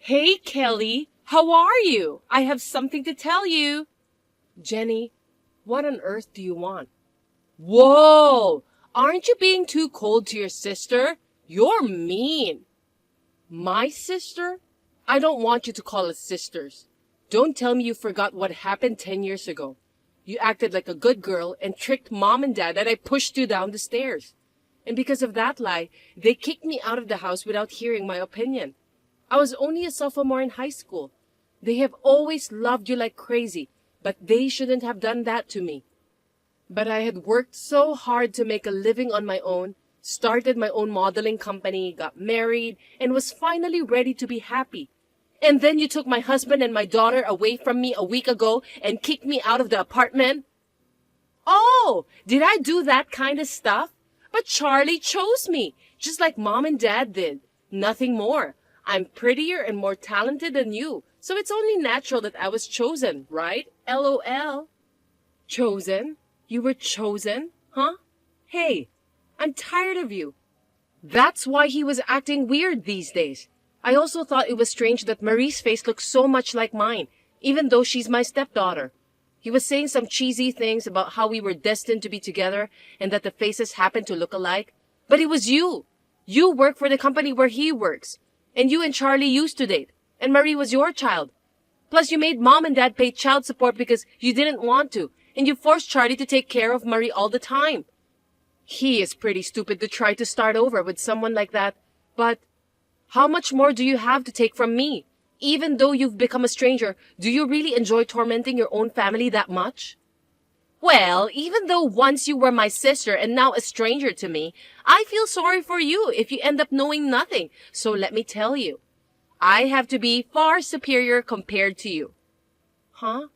Hey, Kelly, how are you? I have something to tell you. Jenny, what on earth do you want? Whoa! Aren't you being too cold to your sister? You're mean. My sister? I don't want you to call us sisters. Don't tell me you forgot what happened 10 years ago. You acted like a good girl and tricked mom and dad that I pushed you down the stairs. And because of that lie, they kicked me out of the house without hearing my opinion. I was only a sophomore in high school. They have always loved you like crazy, but they shouldn't have done that to me. But I had worked so hard to make a living on my own, started my own modeling company, got married, and was finally ready to be happy. And then you took my husband and my daughter away from me a week ago and kicked me out of the apartment. Oh, did I do that kind of stuff? But Charlie chose me, just like mom and dad did. Nothing more. I'm prettier and more talented than you, so it's only natural that I was chosen, right? LOL. Chosen? You were chosen? Huh? Hey, I'm tired of you. That's why he was acting weird these days. I also thought it was strange that Marie's face looked so much like mine, even though she's my stepdaughter. He was saying some cheesy things about how we were destined to be together and that the faces happened to look alike. But it was you. You work for the company where he works. And you and Charlie used to date. And Marie was your child. Plus, you made mom and dad pay child support because you didn't want to. And you forced Charlie to take care of Marie all the time. He is pretty stupid to try to start over with someone like that. But how much more do you have to take from me? Even though you've become a stranger, do you really enjoy tormenting your own family that much? Well, even though once you were my sister and now a stranger to me, I feel sorry for you if you end up knowing nothing. So let me tell you, I have to be far superior compared to you. Huh?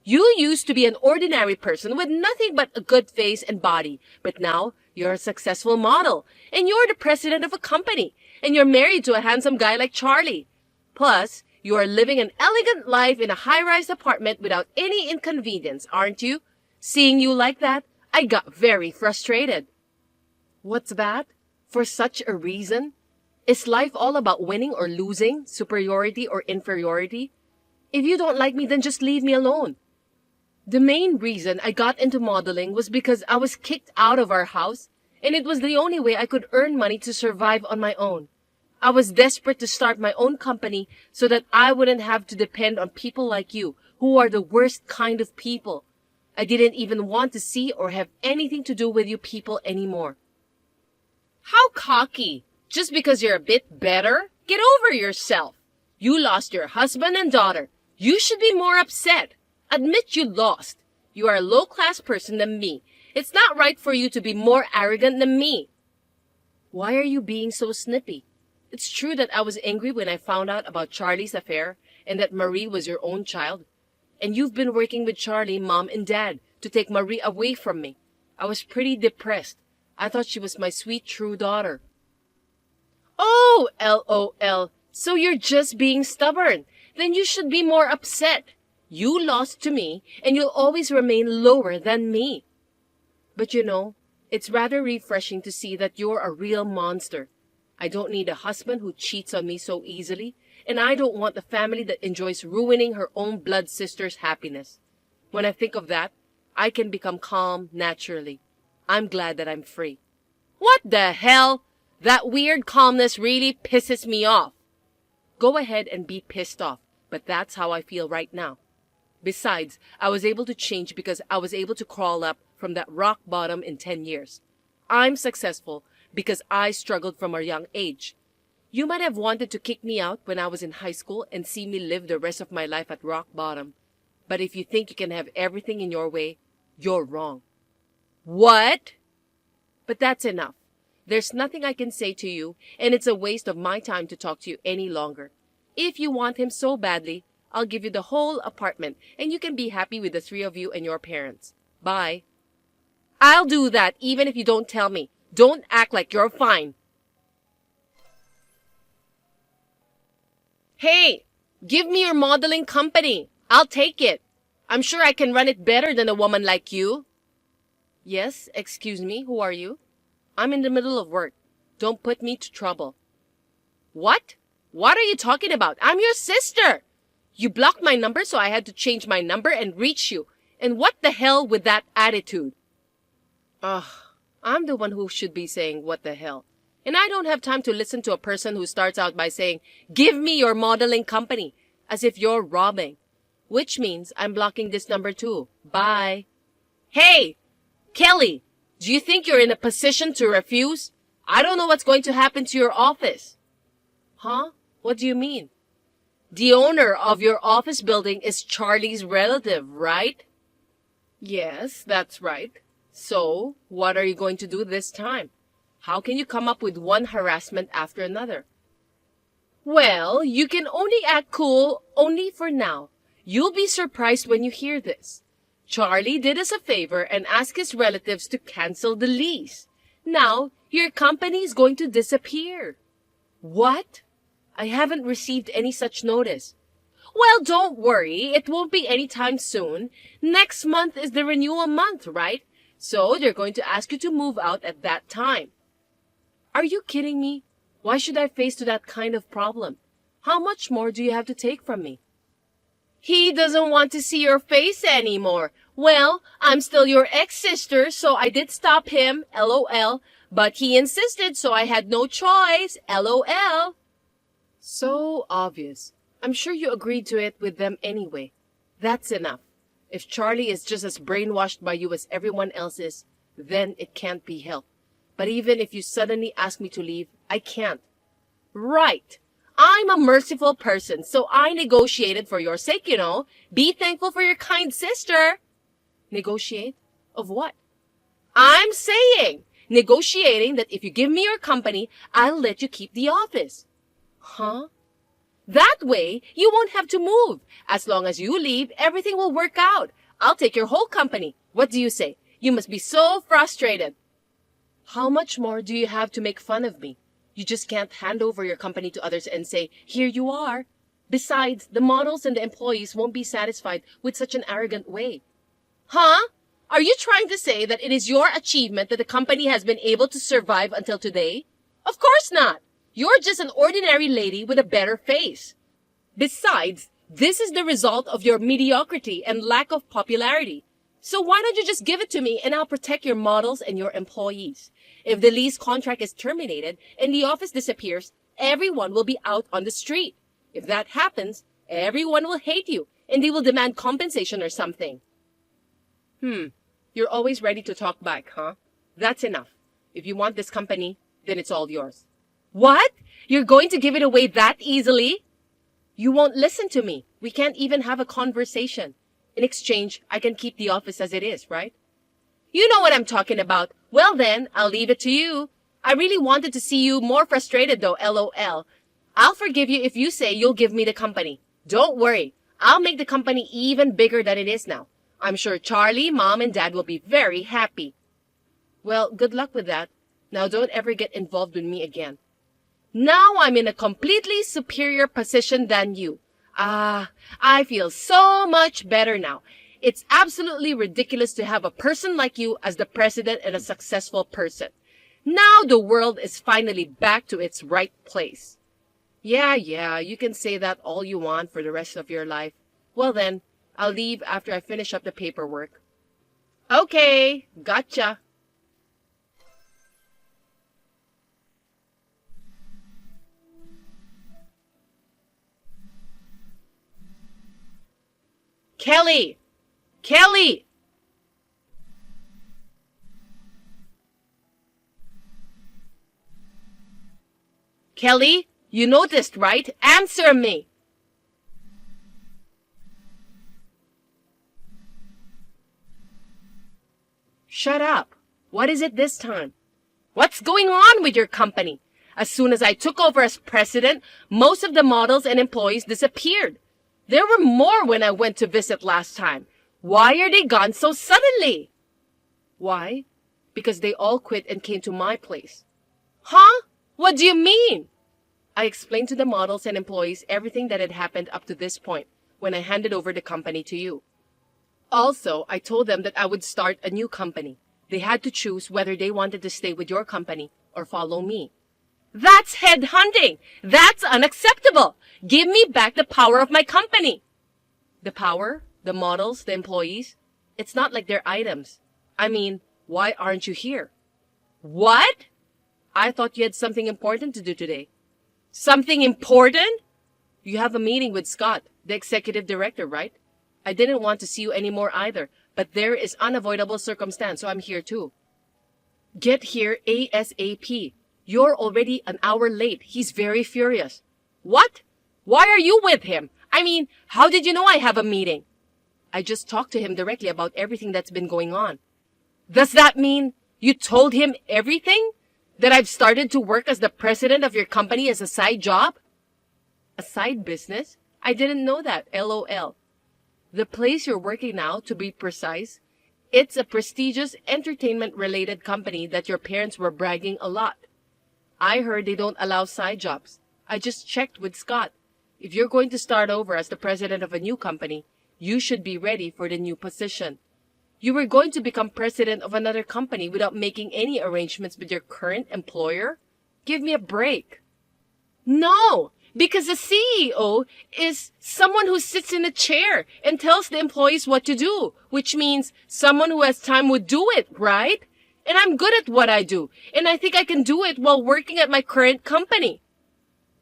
You used to be an ordinary person with nothing but a good face and body, but now you're a successful model, and you're the president of a company, and you're married to a handsome guy like Charlie. Plus, you are living an elegant life in a high-rise apartment without any inconvenience, aren't you? Seeing you like that, I got very frustrated. What's that? For such a reason? Is life all about winning or losing, superiority or inferiority? If you don't like me, then just leave me alone. The main reason I got into modeling was because I was kicked out of our house, and it was the only way I could earn money to survive on my own. I was desperate to start my own company so that I wouldn't have to depend on people like you, who are the worst kind of people. I didn't even want to see or have anything to do with you people anymore. How cocky! Just because you're a bit better? Get over yourself. You lost your husband and daughter. You should be more upset. Admit you lost. You are a low-class person than me. It's not right for you to be more arrogant than me. Why are you being so snippy? It's true that I was angry when I found out about Charlie's affair and that Marie was your own child. And you've been working with Charlie, mom, and dad to take Marie away from me. I was pretty depressed. I thought she was my sweet, true daughter. Oh, LOL. So you're just being stubborn. Then you should be more upset. You lost to me, and you'll always remain lower than me. But you know, it's rather refreshing to see that you're a real monster. I don't need a husband who cheats on me so easily, and I don't want a family that enjoys ruining her own blood sister's happiness. When I think of that, I can become calm naturally. I'm glad that I'm free. What the hell? That weird calmness really pisses me off. Go ahead and be pissed off, but that's how I feel right now. Besides, I was able to change because I was able to crawl up from that rock bottom in 10 years. I'm successful because I struggled from a young age. You might have wanted to kick me out when I was in high school and see me live the rest of my life at rock bottom. But if you think you can have everything in your way, you're wrong. What? But that's enough. There's nothing I can say to you, and it's a waste of my time to talk to you any longer. If you want him so badly, I'll give you the whole apartment, and you can be happy with the three of you and your parents. Bye. I'll do that even if you don't tell me. Don't act like you're fine. Hey, give me your modeling company. I'll take it. I'm sure I can run it better than a woman like you. Yes, excuse me, who are you? I'm in the middle of work. Don't put me to trouble. What? What are you talking about? I'm your sister. You blocked my number, so I had to change my number and reach you. And what the hell with that attitude? Ugh, I'm the one who should be saying what the hell. And I don't have time to listen to a person who starts out by saying, "Give me your modeling company," as if you're robbing. Which means I'm blocking this number too. Bye. Hey, Kelly, do you think you're in a position to refuse? I don't know what's going to happen to your office. Huh? What do you mean? The owner of your office building is Charlie's relative, right? Yes, that's right. So, what are you going to do this time? How can you come up with one harassment after another? Well, you can only act cool only for now. You'll be surprised when you hear this. Charlie did us a favor and asked his relatives to cancel the lease. Now, your company is going to disappear. What? I haven't received any such notice. Well, don't worry. It won't be anytime soon. Next month is the renewal month, right? So they're going to ask you to move out at that time. Are you kidding me? Why should I face to that kind of problem? How much more do you have to take from me? He doesn't want to see your face anymore. Well, I'm still your ex-sister, so I did stop him, LOL. But he insisted, so I had no choice, LOL. So obvious. I'm sure you agreed to it with them anyway. That's enough. If Charlie is just as brainwashed by you as everyone else is, then it can't be helped. But even if you suddenly ask me to leave, I can't. Right. I'm a merciful person, so I negotiated for your sake, you know. Be thankful for your kind sister. Negotiate? Of what? I'm saying, negotiating that if you give me your company, I'll let you keep the office. Huh? That way, you won't have to move. As long as you leave, everything will work out. I'll take your whole company. What do you say? You must be so frustrated. How much more do you have to make fun of me? You just can't hand over your company to others and say, "Here you are." Besides, the models and the employees won't be satisfied with such an arrogant way. Huh? Are you trying to say that it is your achievement that the company has been able to survive until today? Of course not. You're just an ordinary lady with a better face. Besides, this is the result of your mediocrity and lack of popularity. So why don't you just give it to me and I'll protect your models and your employees? If the lease contract is terminated and the office disappears, everyone will be out on the street. If that happens, everyone will hate you and they will demand compensation or something. You're always ready to talk back, huh? That's enough. If you want this company, then it's all yours. What? You're going to give it away that easily? You won't listen to me. We can't even have a conversation. In exchange, I can keep the office as it is, right? You know what I'm talking about. Well then, I'll leave it to you. I really wanted to see you more frustrated though, LOL. I'll forgive you if you say you'll give me the company. Don't worry. I'll make the company even bigger than it is now. I'm sure Charlie, Mom, and Dad will be very happy. Well, good luck with that. Now don't ever get involved with me again. Now I'm in a completely superior position than you. I feel so much better now. It's absolutely ridiculous to have a person like you as the president and a successful person. Now the world is finally back to its right place. Yeah, you can say that all you want for the rest of your life. Well then, I'll leave after I finish up the paperwork. Okay, gotcha. Kelly! Kelly! Kelly, you noticed, right? Answer me! Shut up. What is it this time? What's going on with your company? As soon as I took over as president, most of the models and employees disappeared. There were more when I went to visit last time. Why are they gone so suddenly? Why? Because they all quit and came to my place. Huh? What do you mean? I explained to the models and employees everything that had happened up to this point when I handed over the company to you. Also, I told them that I would start a new company. They had to choose whether they wanted to stay with your company or follow me. That's headhunting. That's unacceptable. Give me back the power of my company. The power, the models, the employees. It's not like they're items. I mean, why aren't you here? What? I thought you had something important to do today. Something important? You have a meeting with Scott, the executive director, right? I didn't want to see you anymore either, but there is unavoidable circumstance, so I'm here too. Get here ASAP. You're already an hour late. He's very furious. What? Why are you with him? I mean, how did you know I have a meeting? I just talked to him directly about everything that's been going on. Does that mean you told him everything? That I've started to work as the president of your company as a side job? A side business? I didn't know that, LOL. The place you're working now, to be precise, it's a prestigious entertainment-related company that your parents were bragging a lot. I heard they don't allow side jobs. I just checked with Scott. If you're going to start over as the president of a new company, you should be ready for the new position. You were going to become president of another company without making any arrangements with your current employer? Give me a break. No, because the CEO is someone who sits in a chair and tells the employees what to do, which means someone who has time would do it, right? And I'm good at what I do, and I think I can do it while working at my current company.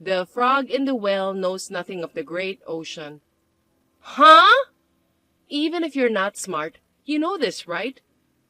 The frog in the well knows nothing of the great ocean. Huh? Even if you're not smart, you know this, right?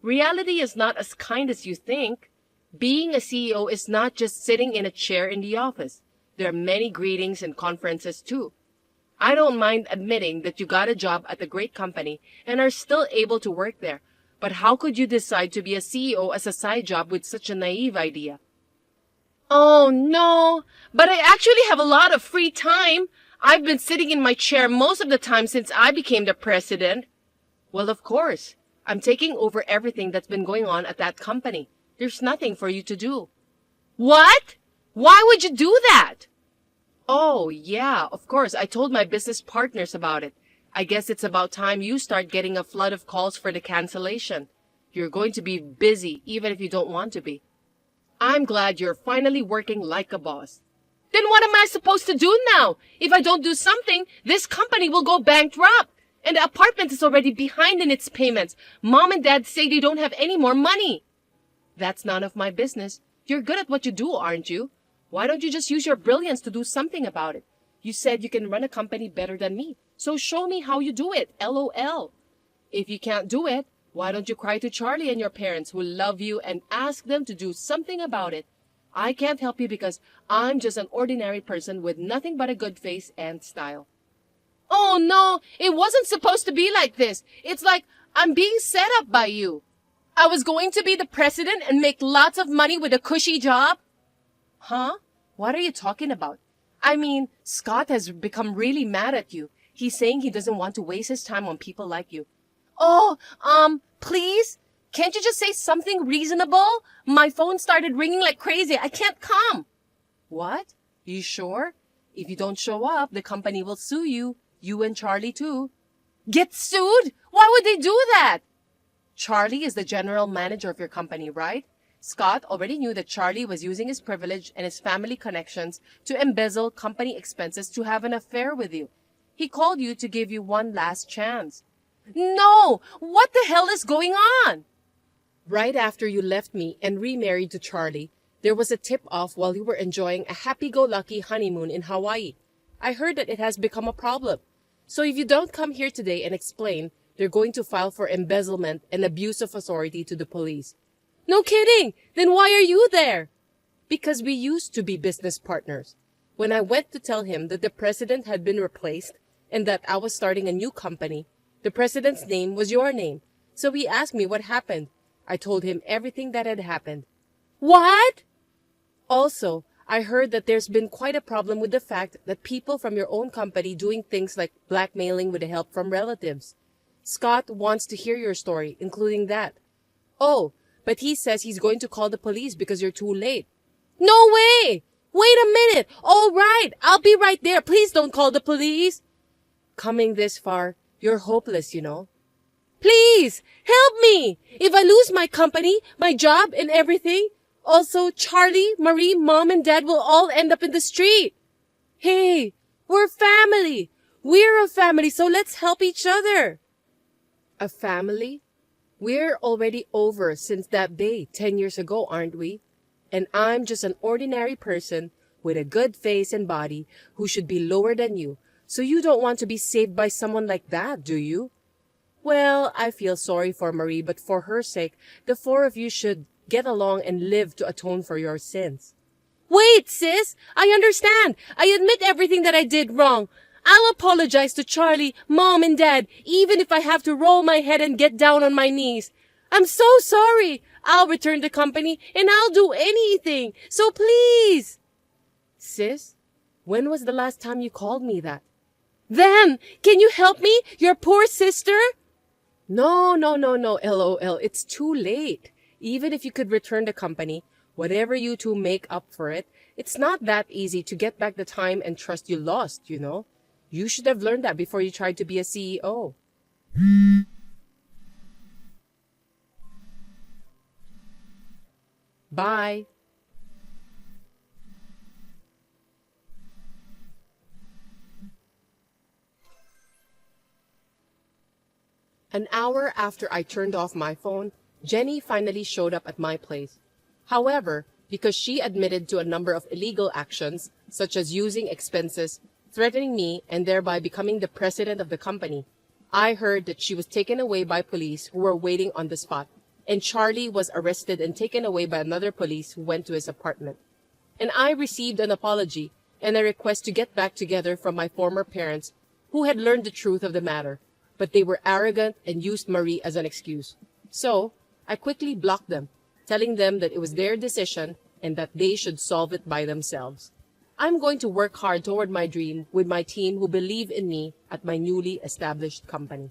Reality is not as kind as you think. Being a CEO is not just sitting in a chair in the office. There are many greetings and conferences too. I don't mind admitting that you got a job at a great company and are still able to work there. But how could you decide to be a CEO as a side job with such a naive idea? Oh no, but I actually have a lot of free time. I've been sitting in my chair most of the time since I became the president. Well, of course. I'm taking over everything that's been going on at that company. There's nothing for you to do. What? Why would you do that? Oh, yeah, of course. I told my business partners about it. I guess it's about time you start getting a flood of calls for the cancellation. You're going to be busy, even if you don't want to be. I'm glad you're finally working like a boss. Then what am I supposed to do now? If I don't do something, this company will go bankrupt. And the apartment is already behind in its payments. Mom and Dad say they don't have any more money. That's none of my business. You're good at what you do, aren't you? Why don't you just use your brilliance to do something about it? You said you can run a company better than me. So show me how you do it, LOL. If you can't do it, why don't you cry to Charlie and your parents who love you and ask them to do something about it? I can't help you because I'm just an ordinary person with nothing but a good face and style. Oh no, it wasn't supposed to be like this. It's like I'm being set up by you. I was going to be the president and make lots of money with a cushy job. Huh? What are you talking about? I mean, Scott has become really mad at you. He's saying he doesn't want to waste his time on people like you. Oh, please? Can't you just say something reasonable? My phone started ringing like crazy. I can't come. What? You sure? If you don't show up, the company will sue you. You and Charlie too. Get sued? Why would they do that? Charlie is the general manager of your company, right? Scott already knew that Charlie was using his privilege and his family connections to embezzle company expenses to have an affair with you. He called you to give you one last chance. No! What the hell is going on? Right after you left me and remarried to Charlie, there was a tip-off while you were enjoying a happy-go-lucky honeymoon in Hawaii. I heard that it has become a problem. So if you don't come here today and explain, they're going to file for embezzlement and abuse of authority to the police. No kidding! Then why are you there? Because we used to be business partners. When I went to tell him that the president had been replaced and that I was starting a new company, the president's name was your name. So he asked me what happened. I told him everything that had happened. What? Also, I heard that there's been quite a problem with the fact that people from your own company doing things like blackmailing with the help from relatives. Scott wants to hear your story, including that. Oh, but he says he's going to call the police because you're too late. No way! Wait a minute! All right, I'll be right there. Please don't call the police. Coming this far, you're hopeless, you know. Please, help me! If I lose my company, my job, and everything, Also, Charlie, Marie, Mom, and Dad will all end up in the street. Hey, we're family. We're a family, so let's help each other. A family? We're already over since that day 10 years ago, aren't we? And I'm just an ordinary person with a good face and body who should be lower than you. So you don't want to be saved by someone like that, do you? Well, I feel sorry for Marie, but for her sake, the four of you should get along and live to atone for your sins. Wait, sis! I understand! I admit everything that I did wrong. I'll apologize to Charlie, Mom, and Dad, even if I have to roll my head and get down on my knees. I'm so sorry! I'll return the company, and I'll do anything, so please! Sis, when was the last time you called me that? Then, can you help me, your poor sister? No, LOL, it's too late. Even if you could return the company, whatever you two make up for it, it's not that easy to get back the time and trust you lost, you know? You should have learned that before you tried to be a CEO. Bye. An hour after I turned off my phone, Jenny finally showed up at my place. However, because she admitted to a number of illegal actions, such as using expenses, threatening me, and thereby becoming the president of the company, I heard that she was taken away by police who were waiting on the spot, and Charlie was arrested and taken away by another police who went to his apartment. And I received an apology and a request to get back together from my former parents who had learned the truth of the matter, but they were arrogant and used Marie as an excuse. So, I quickly blocked them, telling them that it was their decision and that they should solve it by themselves. I'm going to work hard toward my dream with my team who believe in me at my newly established company.